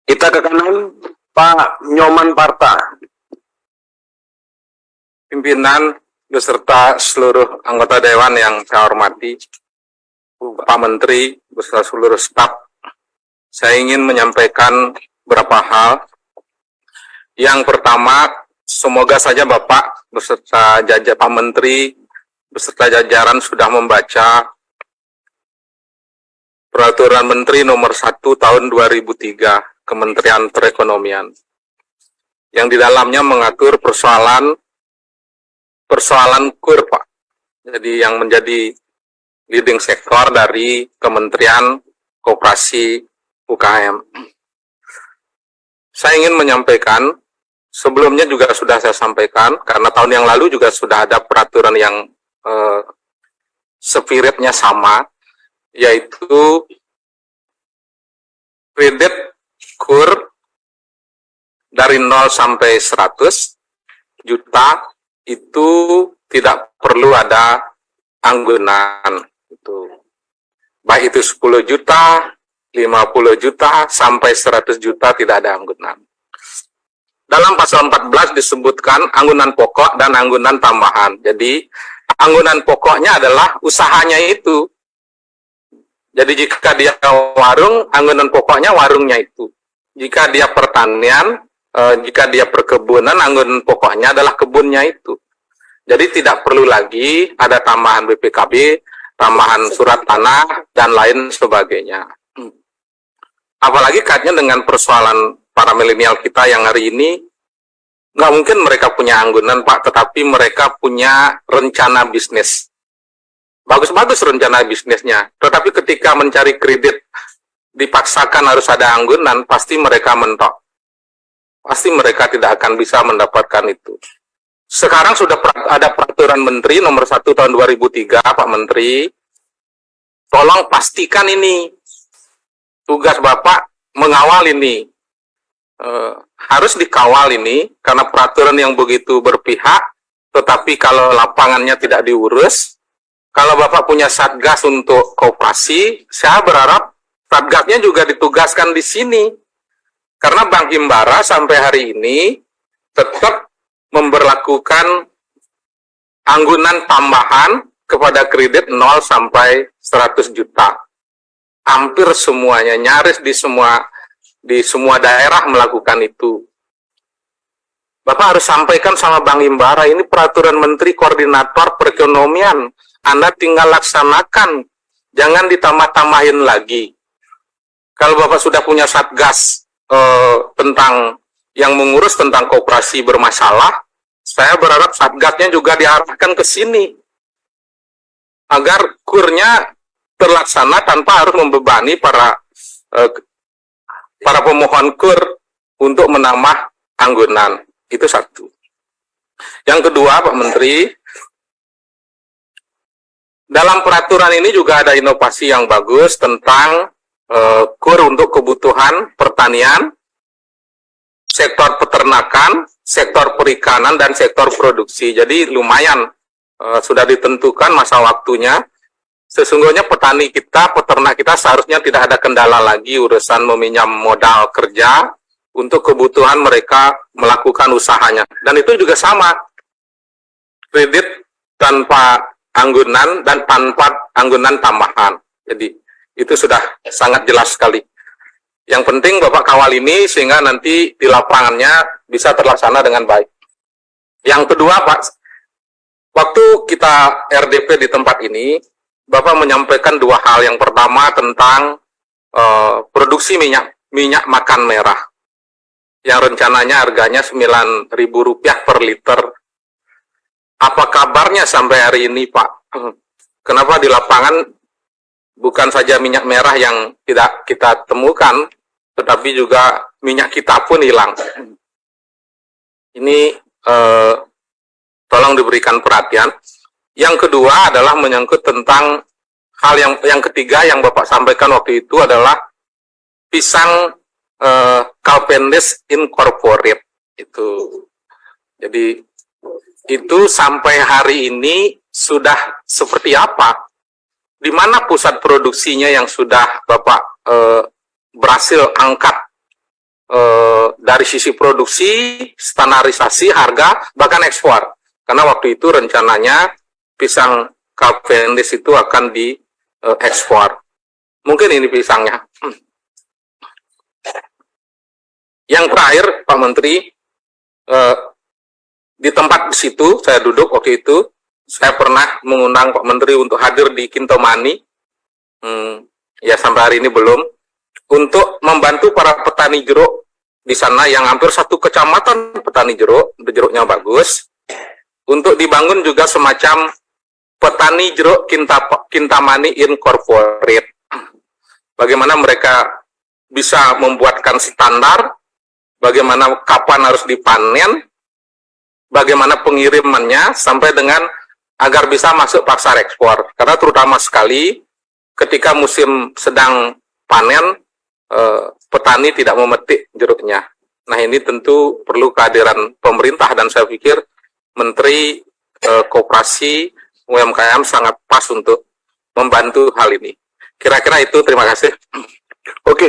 Kita ke kanan, Pak Nyoman Parta. Pimpinan beserta seluruh anggota Dewan yang saya hormati, Pak Menteri beserta seluruh staf, saya ingin menyampaikan beberapa hal. Yang pertama, semoga saja Bapak beserta Pak Menteri beserta jajaran sudah membaca Peraturan Menteri Nomor 1 Tahun 2003 Kementerian Perekonomian, yang di dalamnya mengatur persoalan KUR, Pak. Jadi yang menjadi leading sektor dari Kementerian Koperasi UKM. Saya ingin menyampaikan, sebelumnya juga sudah saya sampaikan, karena tahun yang lalu juga sudah ada peraturan yang spiritnya sama, yaitu kredit KUR dari 0 sampai 100 juta itu tidak perlu ada anggunan. Baik itu 10 juta, 50 juta, sampai 100 juta tidak ada anggunan. Dalam pasal 14 disebutkan anggunan pokok dan anggunan tambahan. Jadi anggunan pokoknya adalah usahanya itu. Jadi jika dia warung, anggunan pokoknya warungnya itu. Jika dia pertanian, jika dia perkebunan, anggunan pokoknya adalah kebunnya itu. Jadi tidak perlu lagi ada tambahan BPKB, tambahan surat tanah, dan lain sebagainya. Apalagi kaitnya dengan persoalan para milenial kita yang hari ini, nggak mungkin mereka punya anggunan, Pak, tetapi mereka punya rencana bisnis. Bagus-bagus rencana bisnisnya, tetapi ketika mencari kredit dipaksakan harus ada anggunan, pasti mereka mentok. Pasti mereka tidak akan bisa mendapatkan itu. Sekarang sudah ada peraturan Menteri Nomor 1 Tahun 2003, Pak Menteri. Tolong pastikan ini. Tugas Bapak mengawal ini. Harus dikawal ini, karena peraturan yang begitu berpihak, tetapi kalau lapangannya tidak diurus, kalau Bapak punya satgas untuk koperasi, saya berharap satgasnya juga ditugaskan di sini. Karena Bank Himbara sampai hari ini tetap memberlakukan anggunan tambahan kepada kredit 0 sampai 100 juta. Hampir semuanya, nyaris di semua daerah melakukan itu. Bapak harus sampaikan sama Bank Himbara, ini peraturan Menteri Koordinator Perekonomian. Anda tinggal laksanakan, jangan ditambah-tambahin lagi. Kalau Bapak sudah punya satgas tentang yang mengurus tentang koperasi bermasalah, saya berharap satgasnya juga diarahkan ke sini, agar KUR-nya terlaksana tanpa harus membebani para pemohon KUR untuk menambah anggunan. Itu satu. Yang kedua, Pak Menteri, dalam peraturan ini juga ada inovasi yang bagus tentang KUR untuk kebutuhan pertanian, sektor peternakan, sektor perikanan, dan sektor produksi. Jadi lumayan sudah ditentukan masa waktunya. Sesungguhnya petani kita, peternak kita seharusnya tidak ada kendala lagi urusan meminjam modal kerja untuk kebutuhan mereka melakukan usahanya. Dan itu juga sama, kredit tanpa anggunan dan tanpa anggunan tambahan. Jadi itu sudah sangat jelas sekali. Yang penting Bapak kawal ini sehingga nanti di lapangannya bisa terlaksana dengan baik. Yang kedua, Pak, waktu kita RDP di tempat ini, Bapak menyampaikan dua hal. Yang pertama tentang produksi minyak makan merah, yang rencananya harganya Rp9.000 per liter. Apa kabarnya sampai hari ini, Pak? Kenapa di lapangan bukan saja minyak merah yang tidak kita temukan, tetapi juga minyak kita pun hilang? Ini tolong diberikan perhatian. Yang kedua adalah menyangkut tentang hal yang ketiga yang Bapak sampaikan waktu itu adalah pisang Cavendish Incorporate itu. Jadi itu sampai hari ini sudah seperti apa? Di mana pusat produksinya yang sudah Bapak berhasil angkat dari sisi produksi, standarisasi, harga, bahkan ekspor. Karena waktu itu rencananya pisang Cavendish itu akan diekspor. Mungkin ini pisangnya. Yang terakhir, Pak Menteri, di tempat di situ saya duduk waktu itu, saya pernah mengundang Pak Menteri untuk hadir di Kintomani. Ya sampai hari ini belum, untuk membantu para petani jeruk di sana yang hampir satu kecamatan petani jeruk, jeruknya bagus, untuk dibangun juga semacam petani jeruk Kintamani Incorporate. Bagaimana mereka bisa membuatkan standar, bagaimana kapan harus dipanen, bagaimana pengirimannya, sampai dengan agar bisa masuk pasar ekspor. Karena terutama sekali ketika musim sedang panen, petani tidak memetik jeruknya. Nah, ini tentu perlu kehadiran pemerintah, dan saya pikir Menteri Koperasi UMKM sangat pas untuk membantu hal ini. Kira-kira itu, terima kasih. Oke,